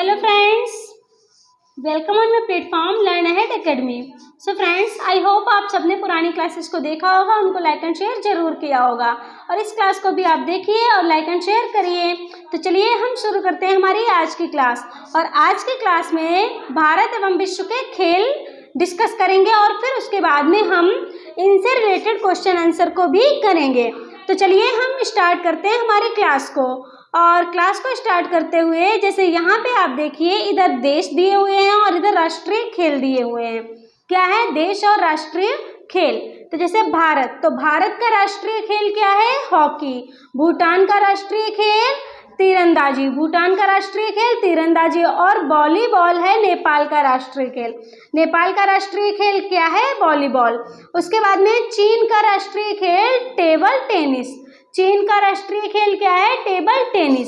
Hello friends, welcome on my platform learn ahead academy. So friends, I hope आप सबने पुरानी classes को देखा होगा, उनको लाइक एंड शेयर जरूर किया होगा और इस क्लास को भी आप देखिए और लाइक एंड शेयर करिए। तो चलिए हम शुरू करते हैं हमारी आज की क्लास। और आज की क्लास में भारत एवं विश्व के खेल डिस्कस करेंगे और फिर उसके बाद में हम इनसे रिलेटेड क्वेश्चन आंसर को भी करेंगे। तो चलिए हम स्टार्ट करते हैं हमारी क्लास को। और क्लास को स्टार्ट करते हुए जैसे यहाँ पे आप देखिए, इधर देश दिए हुए हैं और इधर राष्ट्रीय खेल दिए हुए हैं। क्या है? देश और राष्ट्रीय खेल। तो जैसे भारत, तो भारत का राष्ट्रीय खेल क्या है? हॉकी। भूटान का राष्ट्रीय खेल तीरंदाजी, भूटान का राष्ट्रीय खेल तीरंदाजी। और वॉलीबॉल है नेपाल का राष्ट्रीय खेल। नेपाल का राष्ट्रीय खेल क्या है? वॉलीबॉल। उसके बाद में चीन का राष्ट्रीय खेल टेबल टेनिस। चीन का राष्ट्रीय खेल क्या है? Table tennis.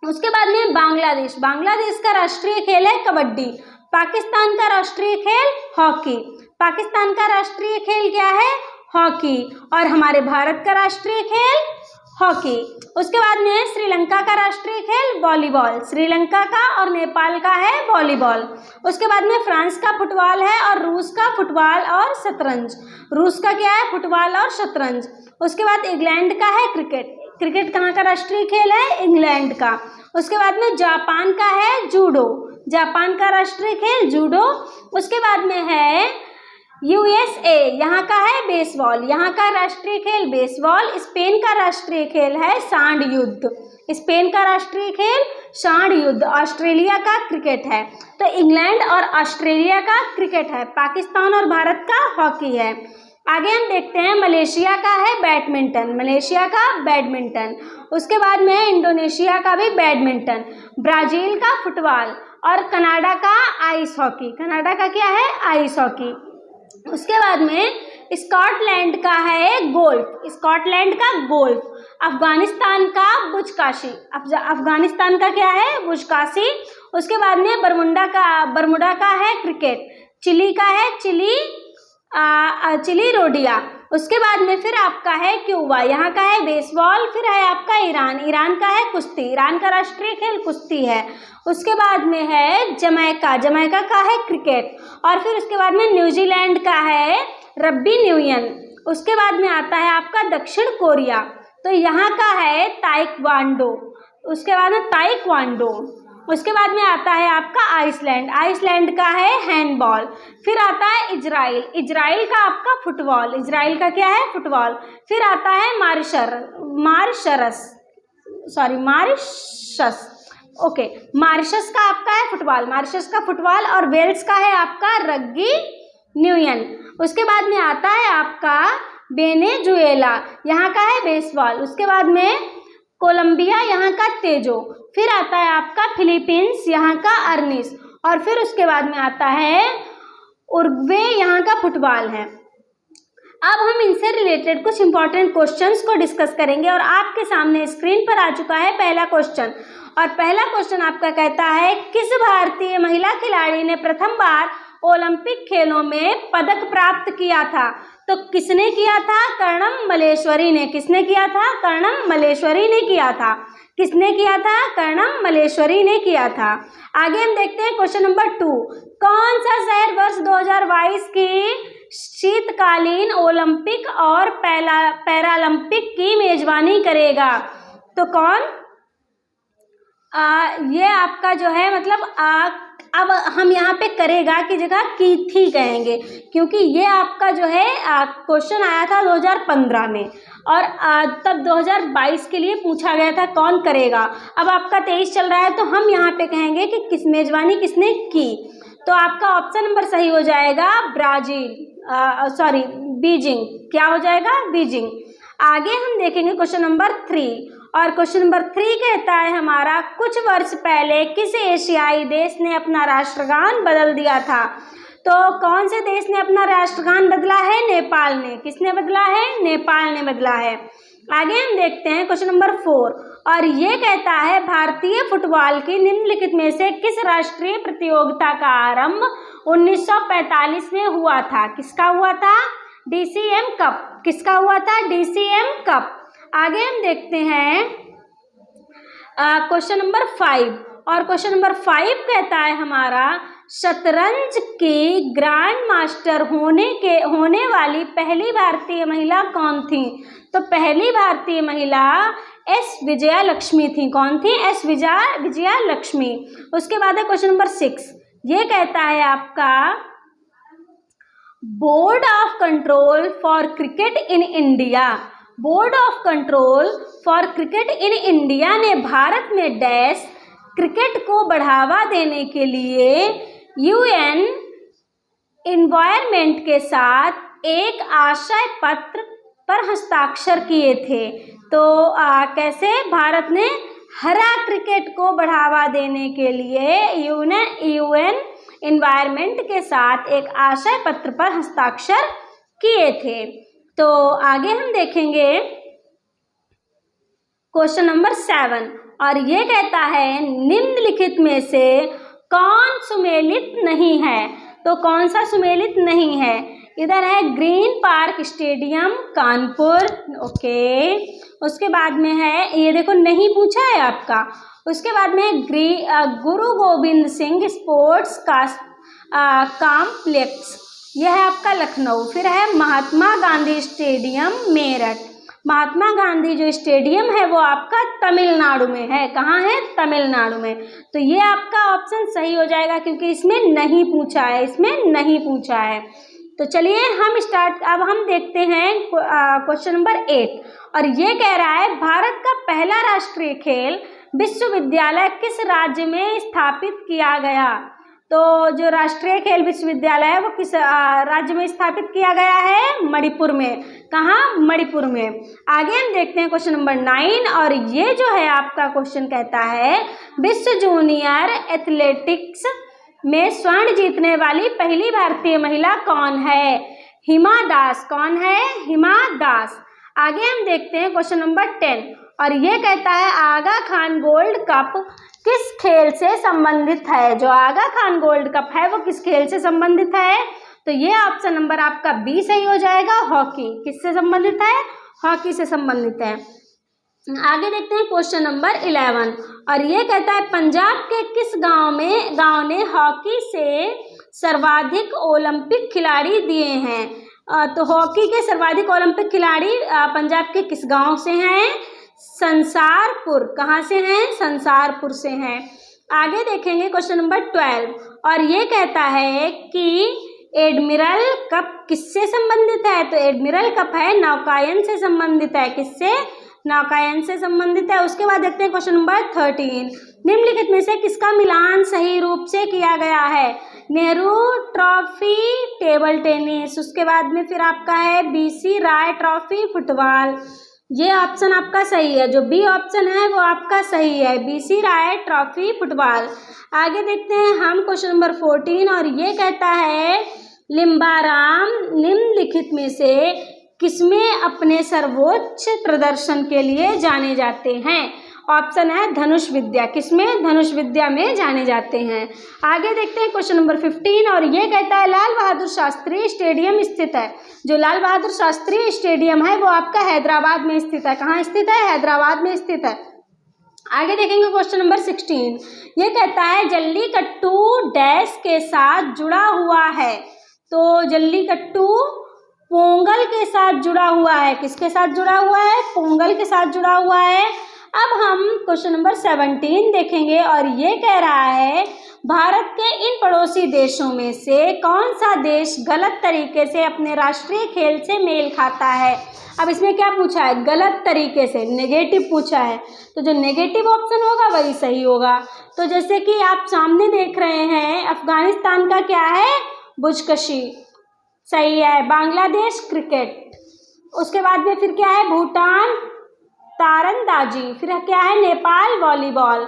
उसके बाद में बांग्लादेश, बांग्लादेश का राष्ट्रीय खेल है कबड्डी। पाकिस्तान का राष्ट्रीय खेल हॉकी। पाकिस्तान का राष्ट्रीय खेल क्या है? हॉकी। और हमारे भारत का राष्ट्रीय खेल हॉकी। उसके बाद में श्रीलंका का राष्ट्रीय खेल वॉलीबॉल। श्रीलंका का और नेपाल का है वॉलीबॉल। उसके बाद में फ्रांस का फुटबॉल है और रूस का फुटबॉल और शतरंज। रूस का क्या है? फुटबॉल और शतरंज। उसके बाद इंग्लैंड का है क्रिकेट। क्रिकेट कहाँ का राष्ट्रीय खेल है? इंग्लैंड का। उसके बाद में जापान का है जूडो। जापान का राष्ट्रीय खेल जूडो। उसके बाद में है यूएसए, यहाँ का है बेसबॉल। यहाँ का राष्ट्रीय खेल बेसबॉल। स्पेन का राष्ट्रीय खेल है सांड युद्ध। स्पेन का राष्ट्रीय खेल सांड युद्ध। ऑस्ट्रेलिया का क्रिकेट है। तो इंग्लैंड और ऑस्ट्रेलिया का क्रिकेट है। पाकिस्तान और भारत का हॉकी है। आगे हम देखते हैं मलेशिया का है बैडमिंटन। मलेशिया का बैडमिंटन। उसके बाद में इंडोनेशिया का भी बैडमिंटन। ब्राजील का फुटबॉल और कनाडा का आइस हॉकी। कनाडा का क्या है? Ice hockey. उसके बाद में स्कॉटलैंड का है गोल्फ। स्कॉटलैंड का गोल्फ। अफगानिस्तान का बुजकाशी। अफगानिस्तान का क्या है? बुजकाशी। उसके बाद में बरमुडा का है क्रिकेट। चिली का है चिली रोडिया। उसके बाद में फिर आपका है क्यूबा, यहाँ का है बेसबॉल। फिर है आपका ईरान। ईरान का है कुश्ती। ईरान का राष्ट्रीय खेल कुश्ती है। उसके बाद में है जमैका। जमैका का है क्रिकेट। और फिर उसके बाद में न्यूजीलैंड का है रग्बी यूनियन। उसके बाद में आता है आपका दक्षिण कोरिया, तो यहाँ का है ताइक्वांडो। उसके बाद में ताइक्वांडो। उसके बाद में आता है आपका आइसलैंड। आइसलैंड का है हैंडबॉल। फिर आता है इजराइल। इजराइल का आपका फुटबॉल। इजराइल का क्या है? फुटबॉल। फिर आता है मॉरिशस। ओके, मॉरिशस का आपका है फुटबॉल। मॉरिशस का फुटबॉल। और वेल्स का है आपका रग्बी यूनियन। उसके बाद में आता है आपका वेनेजुएला, यहाँ का है बेसबॉल। उसके बाद में कोलंबिया, यहाँ का तेजो। फिर आता है आपका फिलीपींस, यहाँ का अर्निस। और फिर उसके बाद में आता है उरुग्वे, यहाँ का फुटबॉल है। अब हम इनसे रिलेटेड कुछ इंपॉर्टेंट क्वेश्चंस को डिस्कस करेंगे और आपके सामने स्क्रीन पर आ चुका है पहला क्वेश्चन। और पहला क्वेश्चन आपका कहता है, किस भारतीय महिला खिलाड़ी ने प्रथम बार ओलंपिक खेलों में पदक प्राप्त किया था? तो किसने किया था? कर्णम मल्लेश्वरी ने। किसने किया था? कर्णम मल्लेश्वरी ने किया था। किसने किया था? कर्णम मल्लेश्वरी ने किया था। आगे हम देखते हैं क्वेश्चन नंबर 2। कौन सा शहर वर्ष 2022 की शीतकालीन ओलंपिक और पैरालंपिक की मेजबानी करेगा? तो कौन? ये आपका जो है मतलब अब हम यहाँ पे करेगा की जगह की थी कहेंगे, क्योंकि ये आपका जो है क्वेश्चन आया था 2015 में और तब 2022 के लिए पूछा गया था कौन करेगा। अब आपका 23 चल रहा है, तो हम यहाँ पे कहेंगे कि किस मेजबानी किसने की। तो आपका ऑप्शन नंबर सही हो जाएगा बीजिंग। क्या हो जाएगा? बीजिंग। आगे हम देखेंगे क्वेश्चन नंबर 3। और क्वेश्चन नंबर 3 कहता है हमारा, कुछ वर्ष पहले किस एशियाई देश ने अपना राष्ट्रगान बदल दिया था? तो कौन से देश ने अपना राष्ट्रगान बदला है? नेपाल ने। किसने बदला है? नेपाल ने बदला है। आगे हम देखते हैं क्वेश्चन नंबर 4। और ये कहता है, भारतीय फुटबॉल की निम्नलिखित में से किस राष्ट्रीय प्रतियोगिता का आरंभ 1945 में हुआ था? किसका हुआ था? DCM cup. किसका हुआ था? DCM cup. आगे हम देखते हैं क्वेश्चन नंबर 5। और क्वेश्चन नंबर 5 कहता है हमारा, शतरंज की ग्रैंड मास्टर होने वाली पहली भारतीय महिला कौन थी? तो पहली भारतीय महिला एस विजया लक्ष्मी थी। कौन थी? एस विजया लक्ष्मी। उसके बाद है क्वेश्चन नंबर 6, ये कहता है आपका, board of control for cricket in India, board of control for cricket in India ने भारत में डैश क्रिकेट को बढ़ावा देने के लिए यूएन एनवायरनमेंट के साथ एक आशय पत्र पर हस्ताक्षर किए थे। तो कैसे भारत ने हरा क्रिकेट को बढ़ावा देने के लिए यूएन एनवायरनमेंट के साथ एक आशय पत्र पर हस्ताक्षर किए थे। तो आगे हम देखेंगे क्वेश्चन नंबर 7, और ये कहता है, निम्नलिखित में से कौन सुमेलित नहीं है? तो कौन सा सुमेलित नहीं है? इधर है green park stadium Kanpur, okay. उसके बाद में है, ये देखो नहीं पूछा है आपका। उसके बाद में गुरु गोविंद सिंह स्पोर्ट्स कॉम्प्लेक्स, यह है आपका लखनऊ। फिर है महात्मा गांधी स्टेडियम मेरठ। महात्मा गांधी जो स्टेडियम है वो आपका तमिलनाडु में है। कहाँ है? तमिलनाडु में। तो ये आपका ऑप्शन सही हो जाएगा क्योंकि इसमें नहीं पूछा है, इसमें नहीं पूछा है। तो चलिए अब हम देखते हैं क्वेश्चन नंबर 8, और ये कह रहा है, भारत का पहला राष्ट्रीय खेल विश्वविद्यालय किस राज्य में स्थापित किया गया? तो जो राष्ट्रीय खेल विश्वविद्यालय है वो किस राज्य में स्थापित किया गया है? मणिपुर में। कहाँ? मणिपुर में। आगे हम देखते हैं क्वेश्चन नंबर 9, और ये जो है आपका क्वेश्चन कहता है, विश्व जूनियर एथलेटिक्स में स्वर्ण जीतने वाली पहली भारतीय महिला कौन है? हिमा दास। कौन है? हिमा दास। आगे हम देखते हैं क्वेश्चन नंबर 10, और ये कहता है, आगा खान गोल्ड कप किस खेल से संबंधित है? जो आगा खान गोल्ड कप है वो किस खेल से संबंधित है? तो ये ऑप्शन नंबर आपका बी सही हो जाएगा, हॉकी। किससे संबंधित है? हॉकी से संबंधित है। आगे देखते हैं क्वेश्चन नंबर 11, और ये कहता है, पंजाब के किस गांव ने हॉकी से सर्वाधिक ओलंपिक खिलाड़ी दिए हैं? तो हॉकी के सर्वाधिक ओलंपिक खिलाड़ी पंजाब के किस गांव से हैं? संसारपुर। कहाँ से हैं? संसारपुर से हैं। आगे देखेंगे क्वेश्चन नंबर 12, और ये कहता है कि एडमिरल कप किससे संबंधित है? तो एडमिरल कप है नौकायन से संबंधित है। किससे? नौकायन से संबंधित है। उसके बाद देखते हैं क्वेश्चन नंबर 13, निम्नलिखित में से किसका मिलान सही रूप से किया गया है? Nehru trophy table tennis. उसके बाद में फिर आपका है बीसी राय ट्रॉफी फुटबॉल। ये ऑप्शन आपका सही है, जो बी ऑप्शन है वो आपका सही है, बीसी राय ट्रॉफी फुटबॉल। आगे देखते हैं हम क्वेश्चन नंबर 14, और ये कहता है, लिम्बाराम निम्नलिखित में से किसमें अपने सर्वोच्च प्रदर्शन के लिए जाने जाते हैं? ऑप्शन है धनुष विद्या। किसमें? धनुष विद्या में जाने जाते हैं। आगे देखते हैं क्वेश्चन नंबर 15, और ये कहता है, लाल बहादुर शास्त्री स्टेडियम स्थित है। जो लाल बहादुर शास्त्री स्टेडियम है वो आपका हैदराबाद में स्थित है। कहाँ स्थित है? हैदराबाद में स्थित है। आगे देखेंगे क्वेश्चन नंबर 16, ये कहता है, जल्लीकट्टू डैश के साथ जुड़ा हुआ है? तो जल्लीकट्टू पोंगल के साथ जुड़ा हुआ है। किसके साथ जुड़ा हुआ है? पोंगल के साथ जुड़ा हुआ है। अब हम क्वेश्चन नंबर 17 देखेंगे, और ये कह रहा है, भारत के इन पड़ोसी देशों में से कौन सा देश गलत तरीके से अपने राष्ट्रीय खेल से मेल खाता है? अब इसमें क्या पूछा है? गलत तरीके से, नेगेटिव पूछा है। तो जो नेगेटिव ऑप्शन होगा वही सही होगा। तो जैसे कि आप सामने देख रहे हैं, अफगानिस्तान का क्या है? बुजकशी, सही है। बांग्लादेश क्रिकेट। उसके बाद में फिर क्या है? भूटान तारंदाजी। फिर क्या है? नेपाल वॉलीबॉल,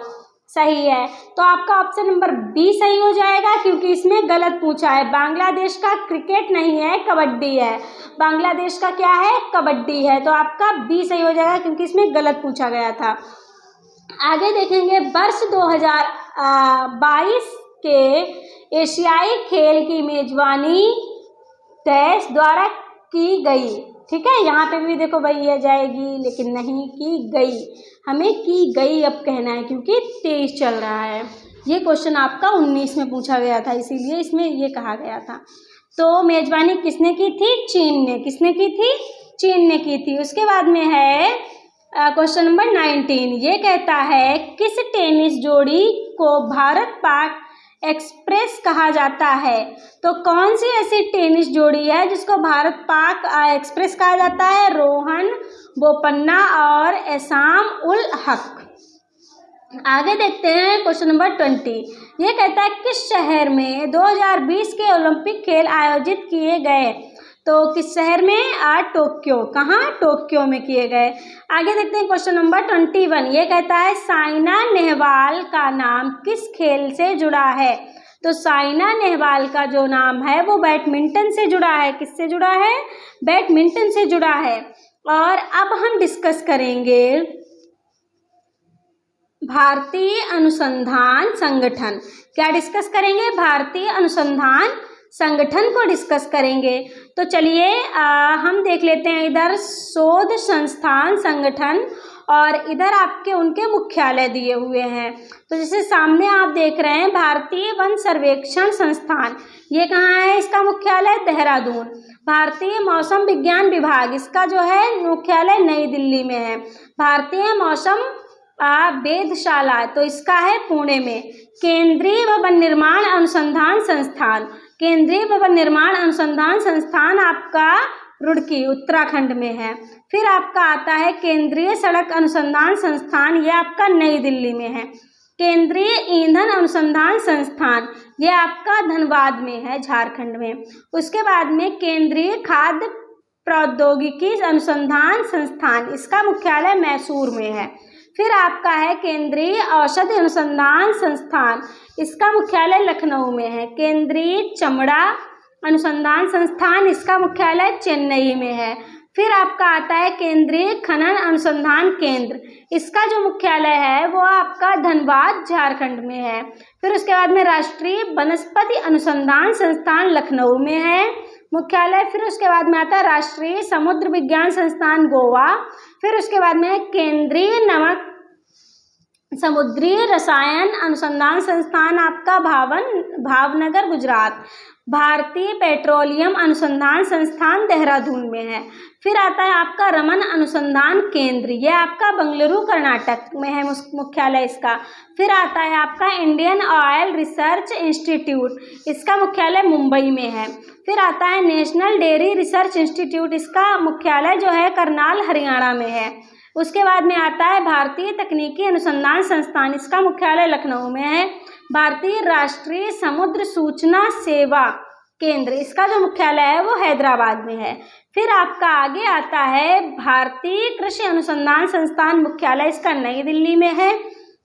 सही है। तो आपका ऑप्शन नंबर बी सही हो जाएगा क्योंकि इसमें गलत पूछा है। बांग्लादेश का क्रिकेट नहीं है, कबड्डी है। बांग्लादेश का क्या है? कबड्डी है। तो आपका बी सही हो जाएगा क्योंकि इसमें गलत पूछा गया था। आगे देखेंगे, वर्ष 2022 के एशियाई खेल की मेजबानी देश द्वारा की गई। ठीक है, यहाँ पे भी देखो भाई ये जाएगी, लेकिन नहीं, की गई, हमें की गई अब कहना है क्योंकि 23 चल रहा है। ये क्वेश्चन आपका 19 में पूछा गया था, इसीलिए इसमें ये कहा गया था। तो मेजबानी किसने की थी? चीन ने। किसने की थी? चीन ने की थी। उसके बाद में है क्वेश्चन नंबर 19। ये कहता है किस टेनिस जोड़ी को भारत पाक एक्सप्रेस कहा जाता है? तो कौन सी ऐसी टेनिस जोड़ी है जिसको भारत पाक एक्सप्रेस कहा जाता है? रोहन बोपन्ना और एसाम उल हक। आगे देखते हैं क्वेश्चन नंबर 20। ये कहता है किस शहर में 2020 के ओलंपिक खेल आयोजित किए गए? तो किस शहर में? टोक्यो। कहाँ? टोक्यो में किए गए। आगे देखते हैं क्वेश्चन नंबर 21। ये कहता है साइना नेहवाल का नाम किस खेल से जुड़ा है? तो साइना नेहवाल का जो नाम है वो बैडमिंटन से जुड़ा है। किससे जुड़ा है? बैडमिंटन से जुड़ा है। और अब हम डिस्कस करेंगे भारतीय अनुसंधान संगठन। क्या डिस्कस करेंगे? भारतीय अनुसंधान संगठन को डिस्कस करेंगे। तो चलिए हम देख लेते हैं इधर शोध संस्थान संगठन और इधर आपके उनके मुख्यालय दिए हुए हैं। तो जैसे सामने आप देख रहे हैं भारतीय वन सर्वेक्षण संस्थान, ये कहाँ है? इसका मुख्यालय देहरादून। भारतीय मौसम विज्ञान विभाग, इसका जो है मुख्यालय नई दिल्ली में है। भारतीय मौसम वेधशाला, तो इसका है पुणे में। केंद्रीय भवन निर्माण अनुसंधान संस्थान, केंद्रीय भवन निर्माण अनुसंधान संस्थान आपका रुड़की उत्तराखंड में है। फिर आपका आता है केंद्रीय सड़क अनुसंधान संस्थान, ये आपका नई दिल्ली में है। केंद्रीय ईंधन अनुसंधान संस्थान, ये आपका धनबाद में है, झारखंड में। उसके बाद में केंद्रीय खाद्य प्रौद्योगिकी अनुसंधान संस्थान, इसका मुख्यालय मैसूर में है। फिर आपका है केंद्रीय औषधि अनुसंधान संस्थान, इसका मुख्यालय लखनऊ में है। केंद्रीय चमड़ा अनुसंधान संस्थान, इसका मुख्यालय चेन्नई में है। फिर आपका आता है केंद्रीय खनन अनुसंधान केंद्र, इसका जो मुख्यालय है वो आपका धनबाद झारखंड में है। फिर उसके बाद में राष्ट्रीय वनस्पति अनुसंधान संस्थान लखनऊ में है मुख्यालय। फिर उसके बाद में आता है राष्ट्रीय समुद्र विज्ञान संस्थान गोवा। फिर उसके बाद में केंद्रीय नमक समुद्री रसायन अनुसंधान संस्थान आपका भावनगर गुजरात। भारतीय पेट्रोलियम अनुसंधान संस्थान देहरादून में है। फिर आता है आपका रमन अनुसंधान केंद्र, यह आपका बेंगलुरु कर्नाटक में है मुख्यालय इसका। फिर आता है आपका इंडियन ऑयल रिसर्च इंस्टीट्यूट, इसका मुख्यालय मुंबई में है। फिर आता है नेशनल डेयरी रिसर्च इंस्टीट्यूट, इसका मुख्यालय जो है करनाल हरियाणा में है। उसके बाद में आता है भारतीय तकनीकी अनुसंधान संस्थान, इसका मुख्यालय लखनऊ में है। भारतीय राष्ट्रीय समुद्र सूचना सेवा केंद्र, इसका जो मुख्यालय है वो हैदराबाद में है। फिर आपका आगे आता है भारतीय कृषि अनुसंधान संस्थान, मुख्यालय इसका नई दिल्ली में है।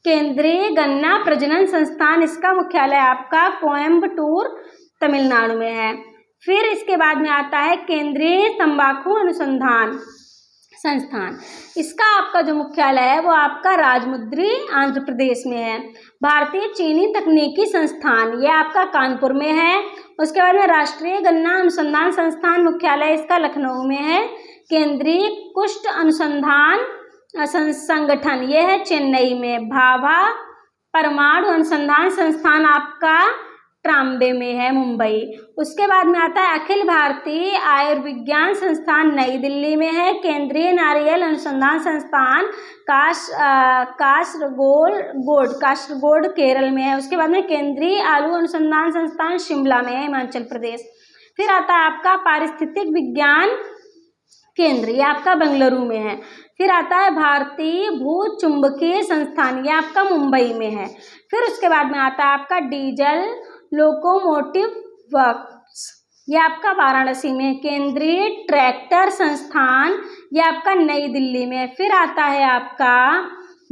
केंद्रीय गन्ना प्रजनन संस्थान, इसका मुख्यालय आपका कोयम्बटूर तमिलनाडु में है। फिर इसके बाद में आता है केंद्रीय तंबाकू अनुसंधान संस्थान, इसका आपका जो मुख्यालय है वो आपका राजमुंद्री आंध्र प्रदेश में है। भारतीय चीनी तकनीकी संस्थान, ये आपका कानपुर में है। उसके बाद में राष्ट्रीय गन्ना अनुसंधान संस्थान, मुख्यालय इसका लखनऊ में है। केंद्रीय कुष्ठ अनुसंधान संगठन, ये है चेन्नई में। भाभा परमाणु अनुसंधान संस्थान आपका ट्राम्बे में है, मुंबई। उसके बाद में आता है अखिल भारतीय आयुर्विज्ञान संस्थान, नई दिल्ली में है। केंद्रीय नारियल अनुसंधान संस्थान कासरगोड केरल में है। उसके बाद में केंद्रीय आलू अनुसंधान संस्थान शिमला में है, हिमाचल प्रदेश। फिर आता है आपका पारिस्थितिक विज्ञान केंद्र, ये आपका बेंगलुरु में है। फिर आता है भारतीय भूचुंबकीय संस्थान, ये आपका मुंबई में है। फिर उसके बाद में आता है आपका डीजल लोकोमोटिव वर्क्स, ये आपका वाराणसी में। केंद्रीय ट्रैक्टर संस्थान, ये आपका नई दिल्ली में। फिर आता है आपका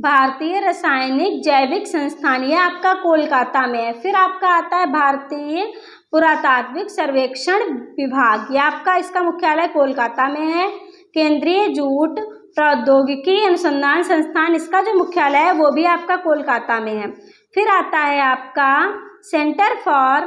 भारतीय रासायनिक जैविक संस्थान, ये आपका कोलकाता में है। फिर आपका आता है भारतीय पुरातात्विक सर्वेक्षण विभाग, ये आपका इसका मुख्यालय कोलकाता में है। केंद्रीय जूट प्रौद्योगिकी अनुसंधान संस्थान, इसका जो मुख्यालय है वो भी आपका कोलकाता में है। फिर आता है आपका centre for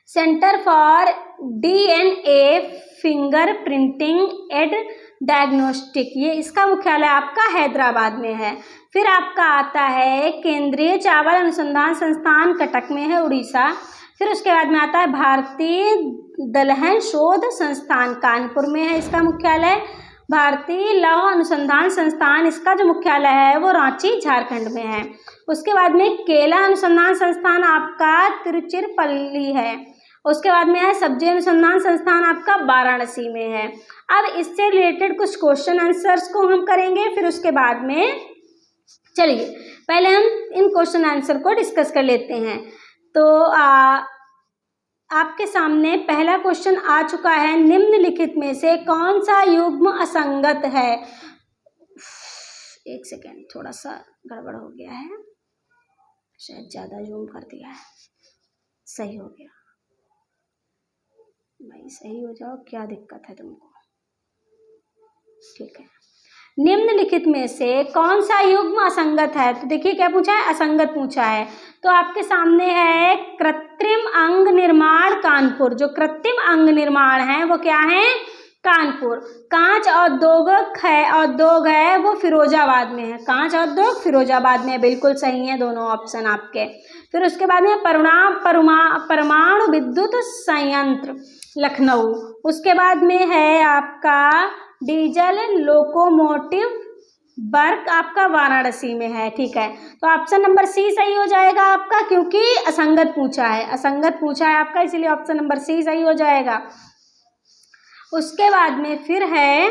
centre for DNA finger printing and diagnostic, ये इसका मुख्यालय आपका हैदराबाद में है। फिर आपका आता है केंद्रीय चावल अनुसंधान संस्थान कटक में है, उड़ीसा। फिर उसके बाद में आता है भारतीय दलहन शोध संस्थान कानपुर में है, इसका मुख्यालय। भारतीय लौह अनुसंधान संस्थान, इसका जो मुख्यालय है वो रांची झारखंड में है। उसके बाद में केला अनुसंधान संस्थान आपका तिरुचिरापल्ली है। उसके बाद में है सब्जी अनुसंधान संस्थान आपका वाराणसी में है। अब इससे रिलेटेड कुछ क्वेश्चन आंसर्स को हम करेंगे, फिर उसके बाद में चलिए पहले हम इन क्वेश्चन आंसर को डिस्कस कर लेते हैं। तो आपके सामने पहला क्वेश्चन आ चुका है, निम्नलिखित में से कौन सा युग्म असंगत है। एक सेकेंड, थोड़ा सा गड़बड़ हो गया है, शायद ज़्यादा जूम कर दिया है। सही हो गया भाई, सही हो जाओ, क्या दिक्कत है तुमको। ठीक है, निम्नलिखित में से कौन सा युग्म असंगत है। तो देखिए क्या पूछा है, असंगत पूछा है। तो आपके सामने है कृत्रिम अंग निर्माण कानपुर। जो कृत्रिम अंग निर्माण है वो क्या है, कानपुर। कांच औद्योगिक उद्योग है वो फिरोजाबाद में है। कांच उद्योग फिरोजाबाद में है, बिल्कुल सही है दोनों ऑप्शन आपके। फिर उसके बाद में परमाणु विद्युत संयंत्र लखनऊ। उसके बाद में है आपका डीजल लोकोमोटिव वर्क आपका वाराणसी में है। ठीक है, तो ऑप्शन नंबर सी सही हो जाएगा आपका, क्योंकि असंगत पूछा है, असंगत पूछा है आपका, इसलिए ऑप्शन नंबर सी सही हो जाएगा। उसके बाद में फिर है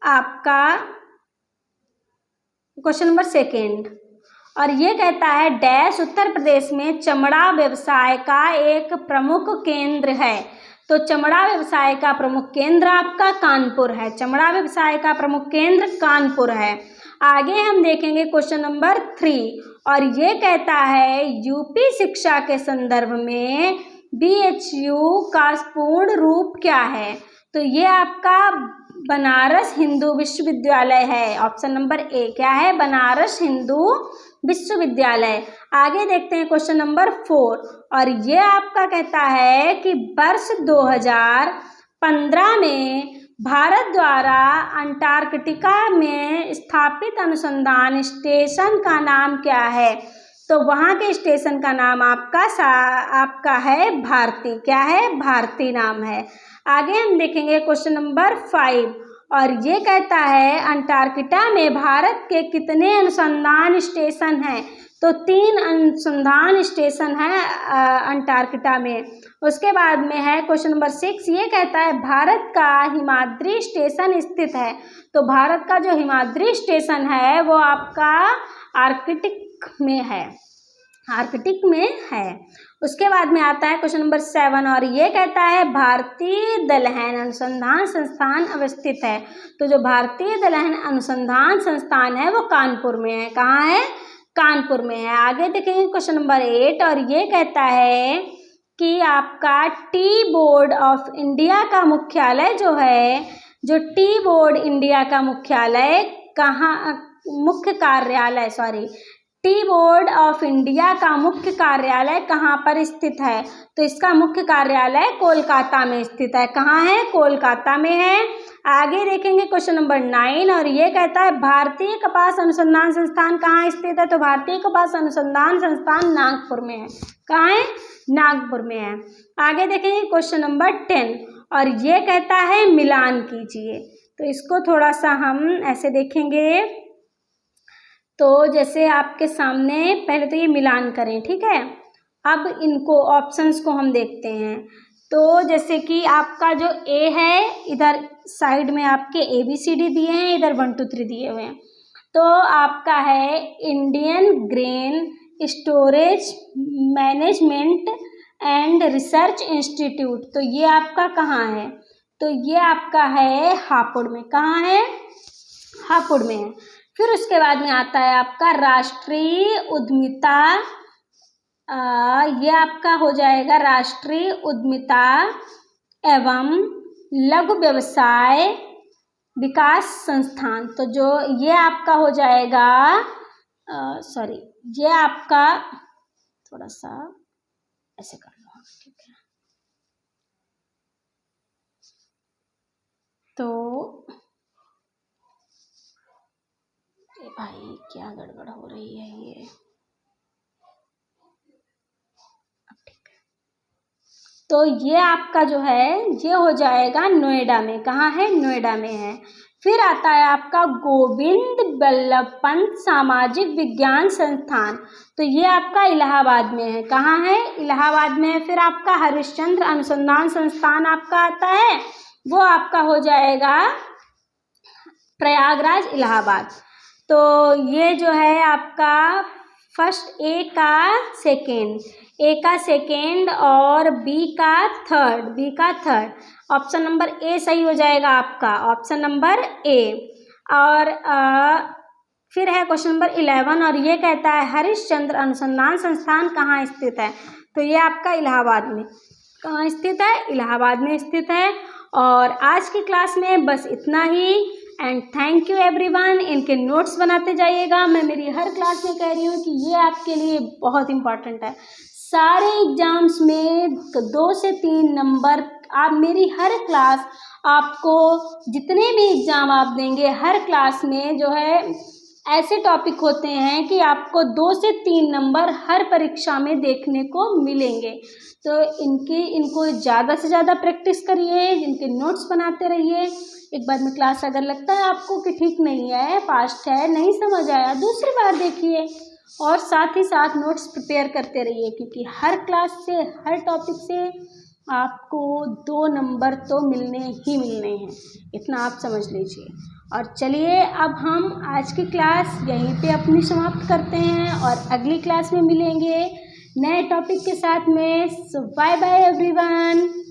आपका क्वेश्चन नंबर सेकेंड, और ये कहता है डैश उत्तर प्रदेश में चमड़ा व्यवसाय का एक प्रमुख केंद्र है। तो चमड़ा व्यवसाय का प्रमुख केंद्र आपका कानपुर है। चमड़ा व्यवसाय का प्रमुख केंद्र कानपुर है। आगे हम देखेंगे क्वेश्चन नंबर 3, और ये कहता है यूपी शिक्षा के संदर्भ में बीएचयू का पूर्ण रूप क्या है। तो ये आपका बनारस हिंदू विश्वविद्यालय है। ऑप्शन नंबर ए क्या है, बनारस हिंदू विश्वविद्यालय। आगे देखते हैं क्वेश्चन नंबर 4, और ये आपका कहता है कि वर्ष 2015 में भारत द्वारा अंटार्कटिका में स्थापित अनुसंधान स्टेशन का नाम क्या है। तो वहाँ के स्टेशन का नाम आपका है भारती। क्या है, भारती नाम है। आगे हम देखेंगे क्वेश्चन नंबर 5, और ये कहता है अंटार्कटिका में भारत के कितने अनुसंधान स्टेशन हैं। तो 3 अनुसंधान स्टेशन हैं अंटार्कटिका में। उसके बाद में है क्वेश्चन नंबर 6, ये कहता है भारत का हिमाद्री स्टेशन स्थित है। तो भारत का जो हिमाद्री स्टेशन है वो आपका आर्कटिक में है, आर्कटिक में है। उसके बाद में आता है क्वेश्चन नंबर 7, और ये कहता है भारतीय दलहन अनुसंधान संस्थान अवस्थित है। तो जो भारतीय दलहन अनुसंधान संस्थान है वो कानपुर में है। कहाँ है, कानपुर में है। आगे देखेंगे क्वेश्चन नंबर 8, और ये कहता है कि आपका टी बोर्ड ऑफ इंडिया का मुख्यालय जो है, जो टी बोर्ड इंडिया का मुख्यालय टी बोर्ड ऑफ इंडिया का मुख्य कार्यालय कहाँ पर स्थित है। तो इसका मुख्य कार्यालय कोलकाता में स्थित है। कहाँ है, कोलकाता में है। आगे देखेंगे क्वेश्चन नंबर 9, और ये कहता है भारतीय कपास अनुसंधान संस्थान कहाँ स्थित है। तो भारतीय कपास अनुसंधान संस्थान नागपुर में है। कहाँ है, नागपुर में है। आगे देखेंगे क्वेश्चन नंबर 10, और ये कहता है मिलान कीजिए। तो इसको थोड़ा सा हम ऐसे देखेंगे, तो जैसे आपके सामने पहले तो ये मिलान करें, ठीक है। अब इनको ऑप्शंस को हम देखते हैं। तो जैसे कि आपका जो ए है, इधर साइड में आपके ABCD दिए हैं, इधर 1 2 3 दिए हुए हैं। तो आपका है Indian grain storage management and research institute. तो ये आपका कहाँ है, तो ये आपका है हापुड़ में। कहाँ है, हापुड़ में है। फिर उसके बाद में आता है आपका राष्ट्रीय उद्यमिता, ये आपका हो जाएगा राष्ट्रीय उद्यमिता एवं लघु व्यवसाय विकास संस्थान। तो जो ये आपका हो जाएगा ये आपका थोड़ा सा ऐसे कर लो, ठीक है। तो भाई क्या गड़बड़ हो रही है ये, ठीक है। तो ये आपका जो है ये हो जाएगा नोएडा में। कहाँ है? नोएडा में है। फिर आता है आपका गोविंद बल्लभ पंत सामाजिक विज्ञान संस्थान, तो ये आपका इलाहाबाद में है। कहाँ है? इलाहाबाद में है। फिर आपका हरिश्चंद्र अनुसंधान संस्थान आपका आता है, वो आपका हो जाएगा प्रयागराज इलाहाबाद। तो ये जो है आपका फर्स्ट ए का सेकेंड और बी का थर्ड। ऑप्शन नंबर ए सही हो जाएगा आपका, ऑप्शन नंबर ए। और फिर है क्वेश्चन नंबर 11 और ये कहता है हरिश्चंद्र अनुसंधान संस्थान कहाँ स्थित है, तो ये आपका इलाहाबाद में। कहाँ स्थित है? इलाहाबाद में स्थित है। और आज की क्लास में बस इतना ही। And thank you everyone. इनके नोट्स बनाते जाइएगा। मैं मेरी हर क्लास में कह रही हूँ कि ये आपके लिए बहुत इम्पॉर्टेंट है। सारे एग्जाम्स में 2 से 3 नंबर आप मेरी हर क्लास, आपको जितने भी एग्ज़ाम आप देंगे हर क्लास में जो है ऐसे टॉपिक होते हैं कि आपको 2 से 3 नंबर हर परीक्षा में देखने को मिलेंगे। तो इनको ज़्यादा से ज़्यादा प्रैक्टिस करिए, इनके नोट्स बनाते रहिए। एक बार में क्लास अगर लगता है आपको कि ठीक नहीं है, फास्ट है, नहीं समझ आया, दूसरी बार देखिए। और साथ ही साथ नोट्स प्रिपेयर करते रहिए, क्योंकि हर क्लास से, हर टॉपिक से आपको 2 नंबर तो मिलने ही मिलने हैं, इतना आप समझ लीजिए। और चलिए अब हम आज की क्लास यहीं पे अपनी समाप्त करते हैं और अगली क्लास में मिलेंगे नए टॉपिक के साथ में। सो बाय बाय एवरीवन।